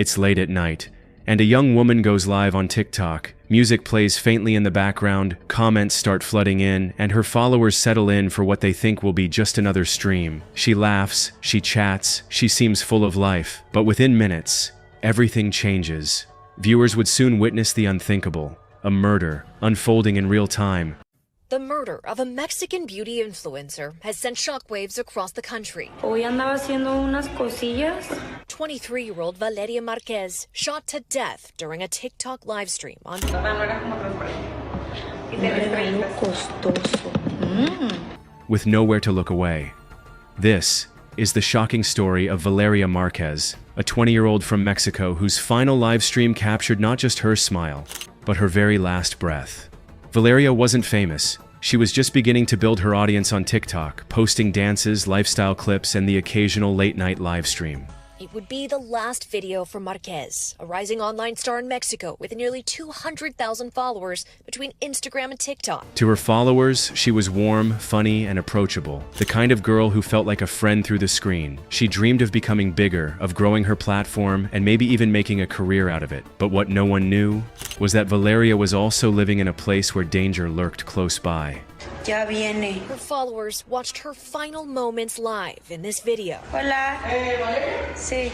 It's late at night, and a young woman goes live on TikTok. Music plays faintly in the background, comments start flooding in, and her followers settle in for what they think will be just another stream. She laughs, she chats, she seems full of life, but within minutes, everything changes. Viewers would soon witness the unthinkable, a murder, unfolding in real time. The murder of a Mexican beauty influencer has sent shockwaves across the country. Hoy andaba haciendo unas cosillas. 23-year-old Valeria Marquez shot to death during a TikTok live stream on with nowhere to look away. This is the shocking story of Valeria Marquez, a 20-year-old from Mexico whose final live stream captured not just her smile, but her very last breath. Valeria wasn't famous. She was just beginning to build her audience on TikTok, posting dances, lifestyle clips, and the occasional late-night live stream. It would be the last video for Marquez, a rising online star in Mexico with nearly 200,000 followers between Instagram and TikTok. To her followers, she was warm, funny, and approachable, the kind of girl who felt like a friend through the screen. She dreamed of becoming bigger, of growing her platform, and maybe even making a career out of it. But what no one knew was that Valeria was also living in a place where danger lurked close by. Ya viene. Her followers watched her final moments live in this video. Hola. Sí.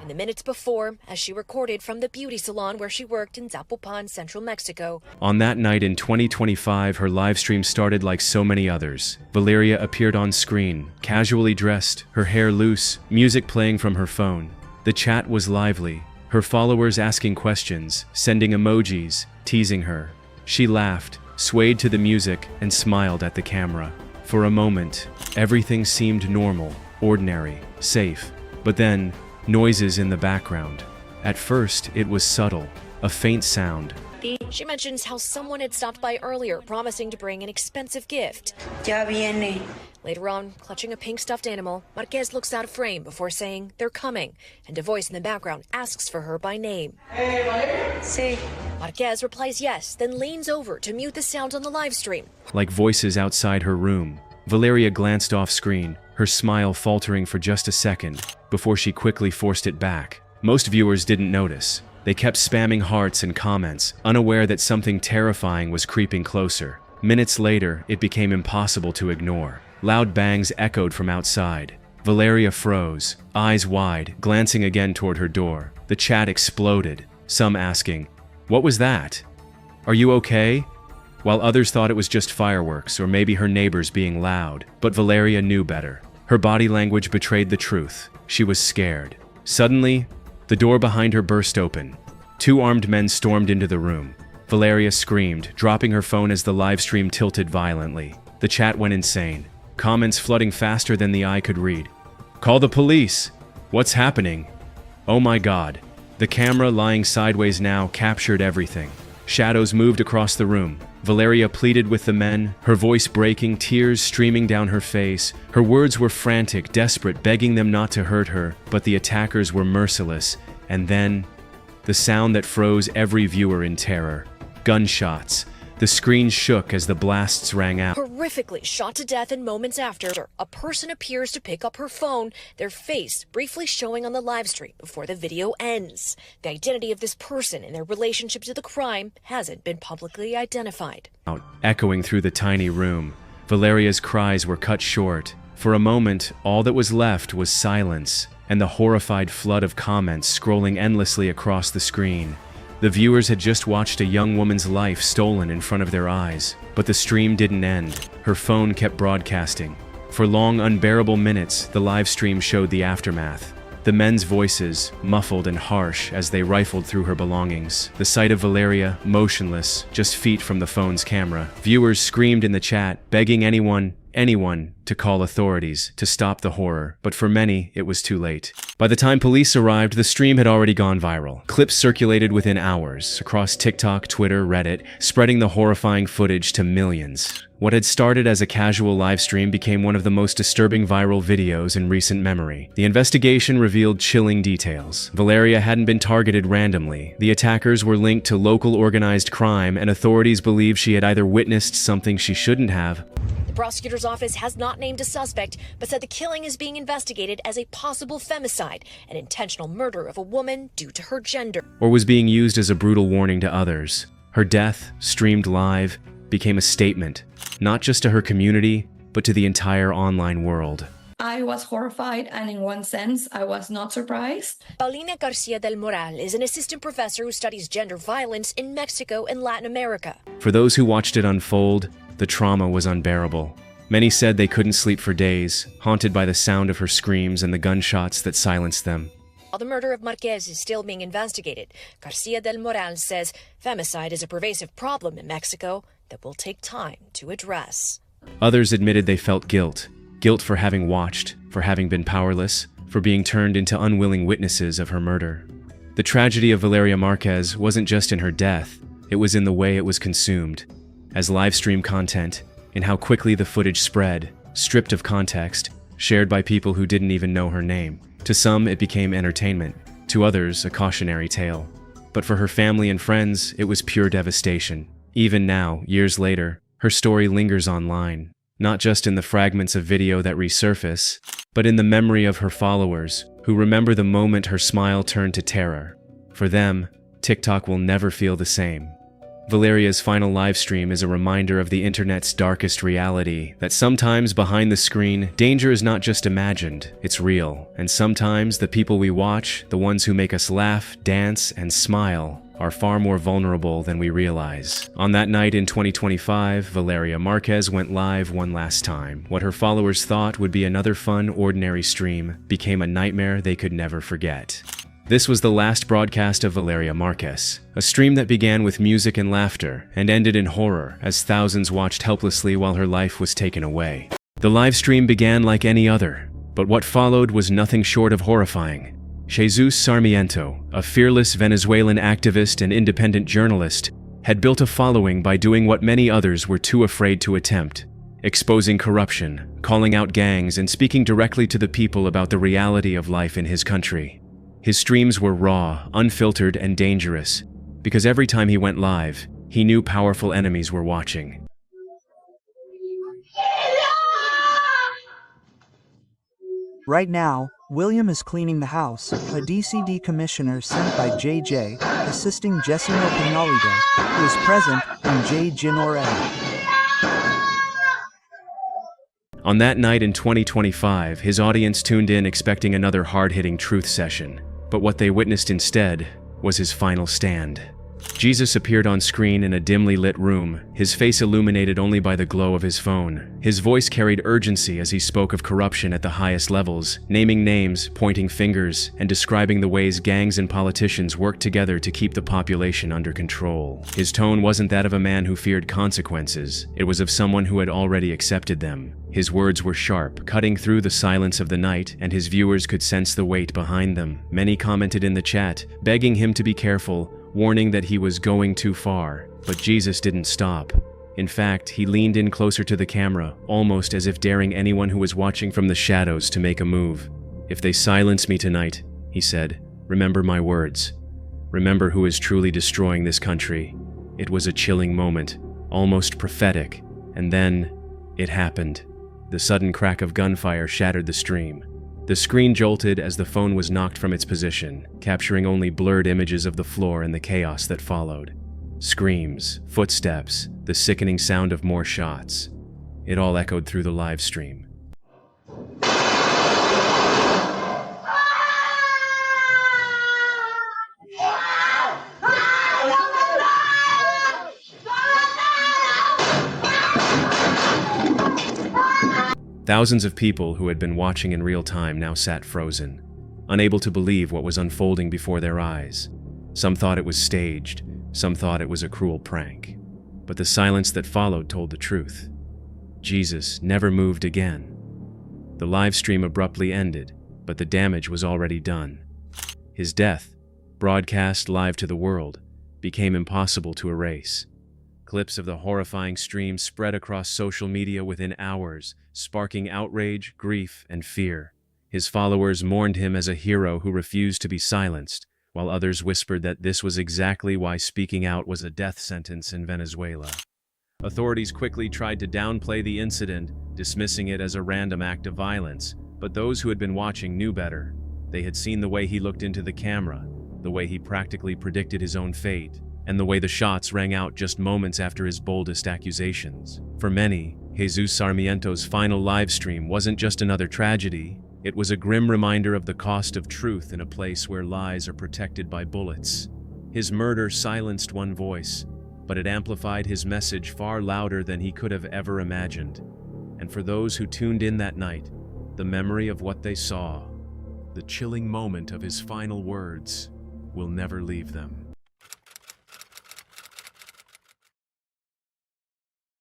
In the minutes before, as she recorded from the beauty salon where she worked in Zapopan, central Mexico. On that night in 2025, her live stream started like so many others. Valeria appeared on screen, casually dressed, her hair loose, music playing from her phone. The chat was lively, her followers asking questions, sending emojis, teasing her. She laughed, swayed to the music, and smiled at the camera. For a moment, everything seemed normal, ordinary, safe. But then, noises in the background. At first, it was subtle, a faint sound. She mentions how someone had stopped by earlier, promising to bring an expensive gift. Ya viene. Later on, clutching a pink stuffed animal, Marquez looks out of frame before saying, "They're coming," and a voice in the background asks for her by name. Sí. Marquez replies yes, then leans over to mute the sound on the live stream. Like voices outside her room, Valeria glanced off screen, her smile faltering for just a second, before she quickly forced it back. Most viewers didn't notice. They kept spamming hearts and comments, unaware that something terrifying was creeping closer. Minutes later, it became impossible to ignore. Loud bangs echoed from outside. Valeria froze, eyes wide, glancing again toward her door. The chat exploded, some asking, "What was that? Are you okay?" While others thought it was just fireworks or maybe her neighbors being loud. But Valeria knew better. Her body language betrayed the truth. She was scared. Suddenly, the door behind her burst open. Two armed men stormed into the room. Valeria screamed, dropping her phone as the live stream tilted violently. The chat went insane, comments flooding faster than the eye could read. "Call the police! What's happening? Oh my God." The camera, lying sideways now, captured everything. Shadows moved across the room. Valeria pleaded with the men, her voice breaking, tears streaming down her face. Her words were frantic, desperate, begging them not to hurt her, but the attackers were merciless. And then, the sound that froze every viewer in terror. Gunshots. The screen shook as the blasts rang out. Horrifically shot to death, and moments after, a person appears to pick up her phone, their face briefly showing on the live stream before the video ends. The identity of this person and their relationship to the crime hasn't been publicly identified. Echoing through the tiny room, Valeria's cries were cut short. For a moment, all that was left was silence, and the horrified flood of comments scrolling endlessly across the screen. The viewers had just watched a young woman's life stolen in front of their eyes. But the stream didn't end. Her phone kept broadcasting. For long, unbearable minutes, the live stream showed the aftermath. The men's voices, muffled and harsh as they rifled through her belongings. The sight of Valeria, motionless, just feet from the phone's camera. Viewers screamed in the chat, begging anyone to call authorities to stop the horror, but for many, it was too late. By the time police arrived, the stream had already gone viral. Clips circulated within hours, across TikTok, Twitter, Reddit, spreading the horrifying footage to millions. What had started as a casual live stream became one of the most disturbing viral videos in recent memory. The investigation revealed chilling details. Valeria hadn't been targeted randomly. The attackers were linked to local organized crime, and authorities believed she had either witnessed something she shouldn't have. The prosecutor's office has not named a suspect, but said the killing is being investigated as a possible femicide, an intentional murder of a woman due to her gender. Or was being used as a brutal warning to others. Her death, streamed live, became a statement, not just to her community, but to the entire online world. I was horrified, and in one sense, I was not surprised. Paulina Garcia del Moral is an assistant professor who studies gender violence in Mexico and Latin America. For those who watched it unfold, the trauma was unbearable. Many said they couldn't sleep for days, haunted by the sound of her screams and the gunshots that silenced them. While the murder of Marquez is still being investigated, Garcia del Moral says femicide is a pervasive problem in Mexico that will take time to address. Others admitted they felt guilt. Guilt for having watched, for having been powerless, for being turned into unwilling witnesses of her murder. The tragedy of Valeria Marquez wasn't just in her death, it was in the way it was consumed. As live stream content, in how quickly the footage spread, stripped of context, shared by people who didn't even know her name. To some, it became entertainment. To others, a cautionary tale. But for her family and friends, it was pure devastation. Even now, years later, her story lingers online. Not just in the fragments of video that resurface, but in the memory of her followers, who remember the moment her smile turned to terror. For them, TikTok will never feel the same. Valeria's final live stream is a reminder of the internet's darkest reality, that sometimes behind the screen, danger is not just imagined, it's real. And sometimes the people we watch, the ones who make us laugh, dance, and smile, are far more vulnerable than we realize. On that night in 2025, Valeria Marquez went live one last time. What her followers thought would be another fun, ordinary stream became a nightmare they could never forget. This was the last broadcast of Valeria Marquez, a stream that began with music and laughter and ended in horror as thousands watched helplessly while her life was taken away. The live stream began like any other, but what followed was nothing short of horrifying. Jesus Sarmiento, a fearless Venezuelan activist and independent journalist, had built a following by doing what many others were too afraid to attempt: exposing corruption, calling out gangs, and speaking directly to the people about the reality of life in his country. His streams were raw, unfiltered, and dangerous, because every time he went live, he knew powerful enemies were watching. Right now, William is cleaning the house, a DCD commissioner sent by JJ, assisting Jessino Pinalito, who is present in J. Ginorelli. On that night in 2025, his audience tuned in expecting another hard-hitting truth session. But what they witnessed instead was his final stand. Jesus appeared on screen in a dimly lit room, his face illuminated only by the glow of his phone. His voice carried urgency as he spoke of corruption at the highest levels, naming names, pointing fingers, and describing the ways gangs and politicians work together to keep the population under control. His tone wasn't that of a man who feared consequences, it was of someone who had already accepted them. His words were sharp, cutting through the silence of the night, and his viewers could sense the weight behind them. Many commented in the chat, begging him to be careful, warning that he was going too far. But Jesus didn't stop. In fact, he leaned in closer to the camera, almost as if daring anyone who was watching from the shadows to make a move. "If they silence me tonight," he said, "remember my words. Remember who is truly destroying this country." It was a chilling moment, almost prophetic, and then it happened. The sudden crack of gunfire shattered the stream. The screen jolted as the phone was knocked from its position, capturing only blurred images of the floor and the chaos that followed. Screams, footsteps, the sickening sound of more shots. It all echoed through the live stream. Thousands of people who had been watching in real time now sat frozen, unable to believe what was unfolding before their eyes. Some thought it was staged, some thought it was a cruel prank. But the silence that followed told the truth. Jesus never moved again. The live stream abruptly ended, but the damage was already done. His death, broadcast live to the world, became impossible to erase. Clips of the horrifying stream spread across social media within hours, sparking outrage, grief, and fear. His followers mourned him as a hero who refused to be silenced, while others whispered that this was exactly why speaking out was a death sentence in Venezuela. Authorities quickly tried to downplay the incident, dismissing it as a random act of violence, but those who had been watching knew better. They had seen the way he looked into the camera, the way he practically predicted his own fate, and the way the shots rang out just moments after his boldest accusations. For many, Jesus Sarmiento's final live stream wasn't just another tragedy, it was a grim reminder of the cost of truth in a place where lies are protected by bullets. His murder silenced one voice, but it amplified his message far louder than he could have ever imagined. And for those who tuned in that night, the memory of what they saw, the chilling moment of his final words, will never leave them.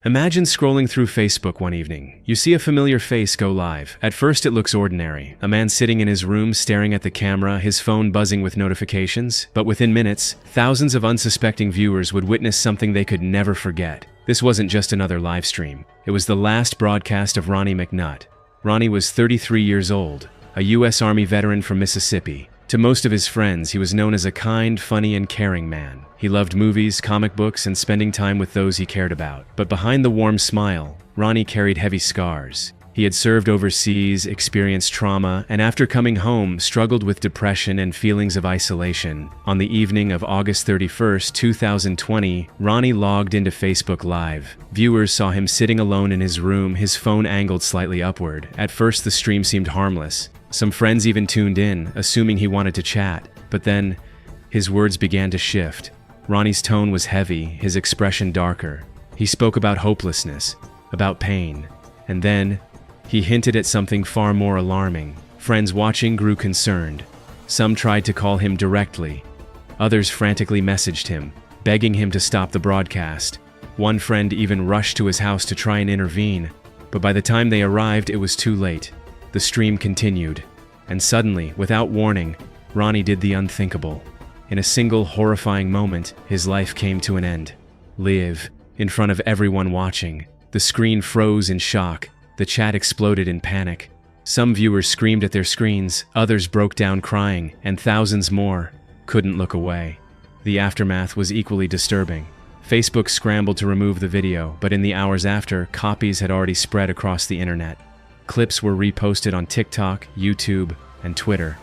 Imagine scrolling through Facebook one evening. You see a familiar face go live. At first it looks ordinary. A man sitting in his room staring at the camera, his phone buzzing with notifications. But within minutes, thousands of unsuspecting viewers would witness something they could never forget. This wasn't just another live stream. It was the last broadcast of Ronnie McNutt. Ronnie was 33 years old, a U.S. Army veteran from Mississippi. To most of his friends, he was known as a kind, funny, and caring man. He loved movies, comic books, and spending time with those he cared about. But behind the warm smile, Ronnie carried heavy scars. He had served overseas, experienced trauma, and after coming home, struggled with depression and feelings of isolation. On the evening of August 31st, 2020, Ronnie logged into Facebook Live. Viewers saw him sitting alone in his room, his phone angled slightly upward. At first, the stream seemed harmless. Some friends even tuned in, assuming he wanted to chat. But then, his words began to shift. Ronnie's tone was heavy, his expression darker. He spoke about hopelessness, about pain, and then he hinted at something far more alarming. Friends watching grew concerned. Some tried to call him directly. Others frantically messaged him, begging him to stop the broadcast. One friend even rushed to his house to try and intervene, but by the time they arrived, it was too late. The stream continued, and suddenly, without warning, Ronnie did the unthinkable. In a single horrifying moment, his life came to an end. Live, in front of everyone watching. The screen froze in shock. The chat exploded in panic. Some viewers screamed at their screens, others broke down crying, and thousands more couldn't look away. The aftermath was equally disturbing. Facebook scrambled to remove the video, but in the hours after, copies had already spread across the internet. Clips were reposted on TikTok, YouTube, and Twitter,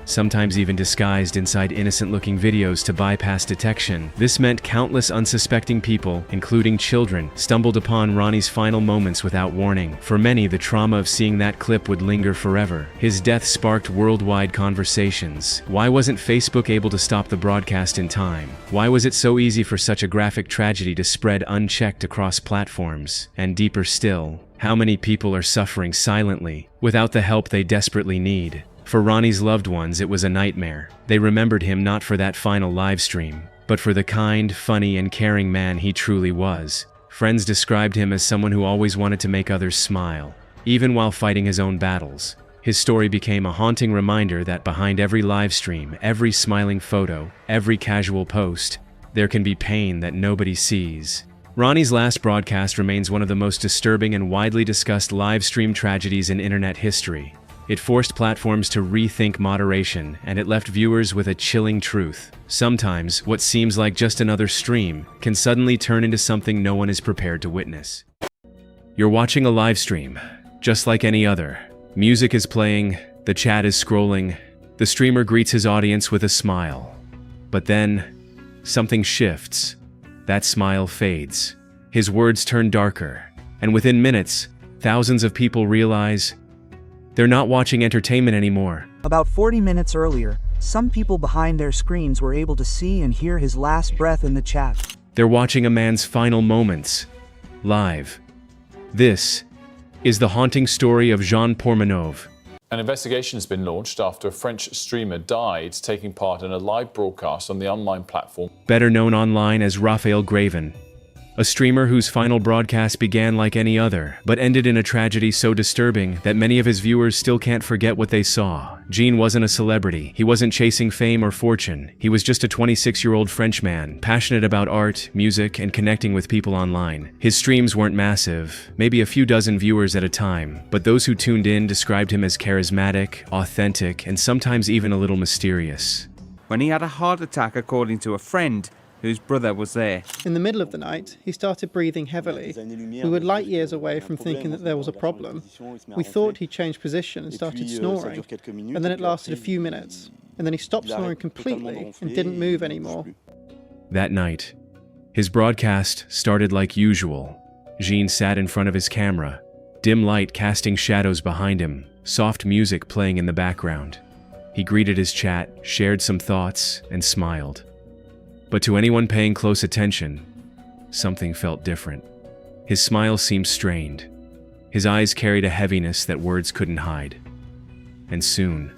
sometimes even disguised inside innocent-looking videos to bypass detection. This meant countless unsuspecting people, including children, stumbled upon Ronnie's final moments without warning. For many, the trauma of seeing that clip would linger forever. His death sparked worldwide conversations. Why wasn't Facebook able to stop the broadcast in time? Why was it so easy for such a graphic tragedy to spread unchecked across platforms? And deeper still, how many people are suffering silently, without the help they desperately need? For Ronnie's loved ones, it was a nightmare. They remembered him not for that final live stream, but for the kind, funny, and caring man he truly was. Friends described him as someone who always wanted to make others smile, even while fighting his own battles. His story became a haunting reminder that behind every live stream, every smiling photo, every casual post, there can be pain that nobody sees. Ronnie's last broadcast remains one of the most disturbing and widely discussed live stream tragedies in internet history. It forced platforms to rethink moderation, and it left viewers with a chilling truth. Sometimes, what seems like just another stream can suddenly turn into something no one is prepared to witness. You're watching a live stream, just like any other. Music is playing, the chat is scrolling, the streamer greets his audience with a smile. But then, something shifts. That smile fades. His words turn darker, and within minutes, thousands of people realize they're not watching entertainment anymore. About 40 minutes earlier, some people behind their screens were able to see and hear his last breath in the chat. They're watching a man's final moments, live. This is the haunting story of Jean Pormanov. An investigation has been launched after a French streamer died taking part in a live broadcast on the online platform, better known online as Raphael Graven. A streamer whose final broadcast began like any other, but ended in a tragedy so disturbing that many of his viewers still can't forget what they saw. Jean wasn't a celebrity. He wasn't chasing fame or fortune. He was just a 26-year-old French man, passionate about art, music, and connecting with people online. His streams weren't massive, maybe a few dozen viewers at a time, but those who tuned in described him as charismatic, authentic, and sometimes even a little mysterious. When he had a heart attack, according to a friend, whose brother was there. In the middle of the night, he started breathing heavily. We were light years away from thinking that there was a problem. We thought he changed position and started snoring, and then it lasted a few minutes, and then he stopped snoring completely and didn't move anymore. That night, his broadcast started like usual. Jean sat in front of his camera, dim light casting shadows behind him, soft music playing in the background. He greeted his chat, shared some thoughts, and smiled. But to anyone paying close attention, something felt different. His smile seemed strained. His eyes carried a heaviness that words couldn't hide. And soon,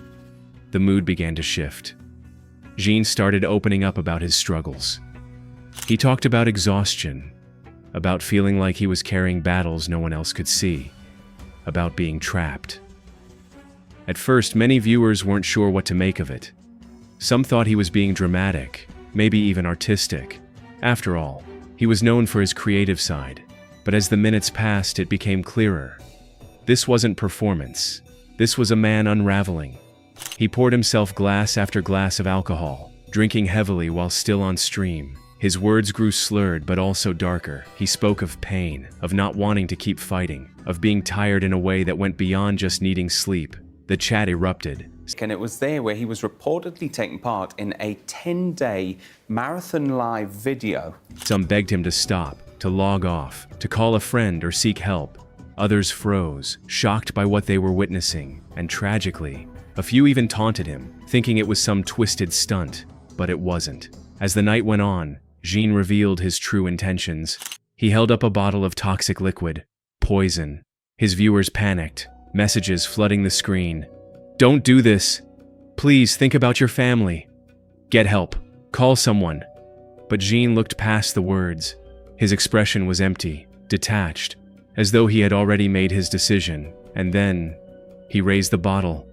the mood began to shift. Jean started opening up about his struggles. He talked about exhaustion, about feeling like he was carrying battles no one else could see, about being trapped. At first, many viewers weren't sure what to make of it. Some thought he was being dramatic, maybe even artistic. After all, he was known for his creative side, but as the minutes passed, it became clearer. This wasn't performance. This was a man unraveling. He poured himself glass after glass of alcohol, drinking heavily while still on stream. His words grew slurred but also darker. He spoke of pain, of not wanting to keep fighting, of being tired in a way that went beyond just needing sleep. The chat erupted. And it was there where he was reportedly taking part in a 10-day marathon live video. Some begged him to stop, to log off, to call a friend or seek help. Others froze, shocked by what they were witnessing, and tragically, a few even taunted him, thinking it was some twisted stunt, but it wasn't. As the night went on, Jean revealed his true intentions. He held up a bottle of toxic liquid, poison. His viewers panicked, messages flooding the screen. "Don't do this. Please think about your family. Get help. Call someone." But Jean looked past the words. His expression was empty, detached, as though he had already made his decision. And then, he raised the bottle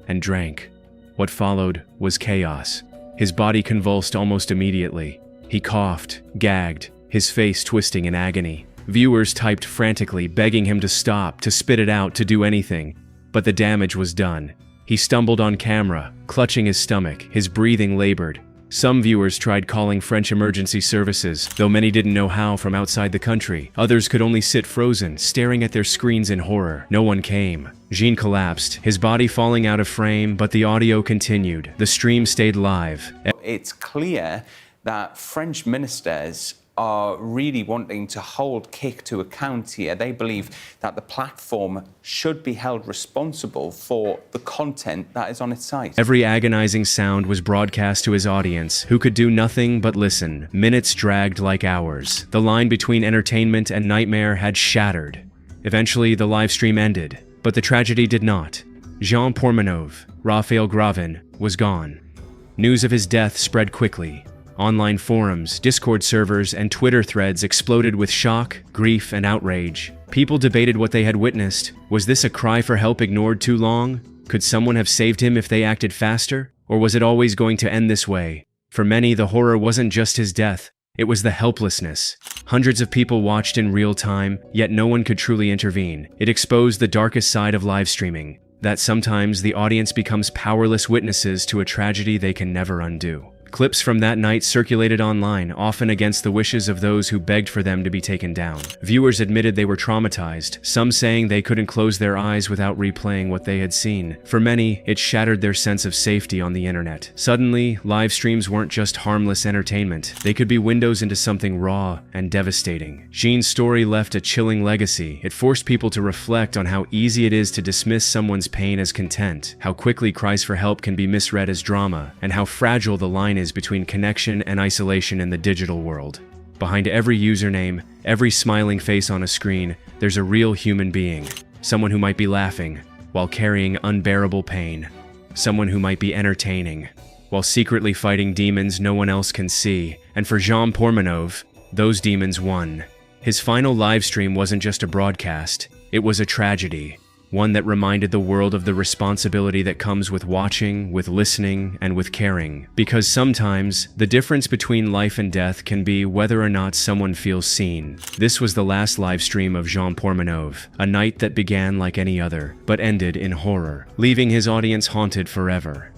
and drank. What followed was chaos. His body convulsed almost immediately. He coughed, gagged, his face twisting in agony. Viewers typed frantically, begging him to stop, to spit it out, to do anything. But the damage was done. He stumbled on camera, clutching his stomach, his breathing labored. Some viewers tried calling French emergency services, though many didn't know how from outside the country. Others could only sit frozen, staring at their screens in horror. No one came. Jean collapsed, his body falling out of frame, but the audio continued. The stream stayed live. It's clear that French ministers are really wanting to hold Kik to account here. They believe that the platform should be held responsible for the content that is on its site. Every agonizing sound was broadcast to his audience, who could do nothing but listen. Minutes dragged like hours. The line between entertainment and nightmare had shattered. Eventually, the live stream ended, but the tragedy did not. Jean Pormenov, Raphael Gravin, was gone. News of his death spread quickly. Online forums, Discord servers, and Twitter threads exploded with shock, grief, and outrage. People debated what they had witnessed. Was this a cry for help ignored too long? Could someone have saved him if they acted faster? Or was it always going to end this way? For many, the horror wasn't just his death. It was the helplessness. Hundreds of people watched in real time, yet no one could truly intervene. It exposed the darkest side of live streaming, that sometimes the audience becomes powerless witnesses to a tragedy they can never undo. Clips from that night circulated online, often against the wishes of those who begged for them to be taken down. Viewers admitted they were traumatized, some saying they couldn't close their eyes without replaying what they had seen. For many, it shattered their sense of safety on the internet. Suddenly, live streams weren't just harmless entertainment. They could be windows into something raw and devastating. Jean's story left a chilling legacy. It forced people to reflect on how easy it is to dismiss someone's pain as content, how quickly cries for help can be misread as drama, and how fragile the line is between connection and isolation in the digital world. Behind every username, every smiling face on a screen, there's a real human being. Someone who might be laughing while carrying unbearable pain. Someone who might be entertaining while secretly fighting demons no one else can see. And for Jean Pormenov, those demons won. His final live stream wasn't just a broadcast, it was a tragedy. One that reminded the world of the responsibility that comes with watching, with listening, and with caring. Because sometimes, the difference between life and death can be whether or not someone feels seen. This was the last live stream of Jean Pormenov, a night that began like any other, but ended in horror, leaving his audience haunted forever.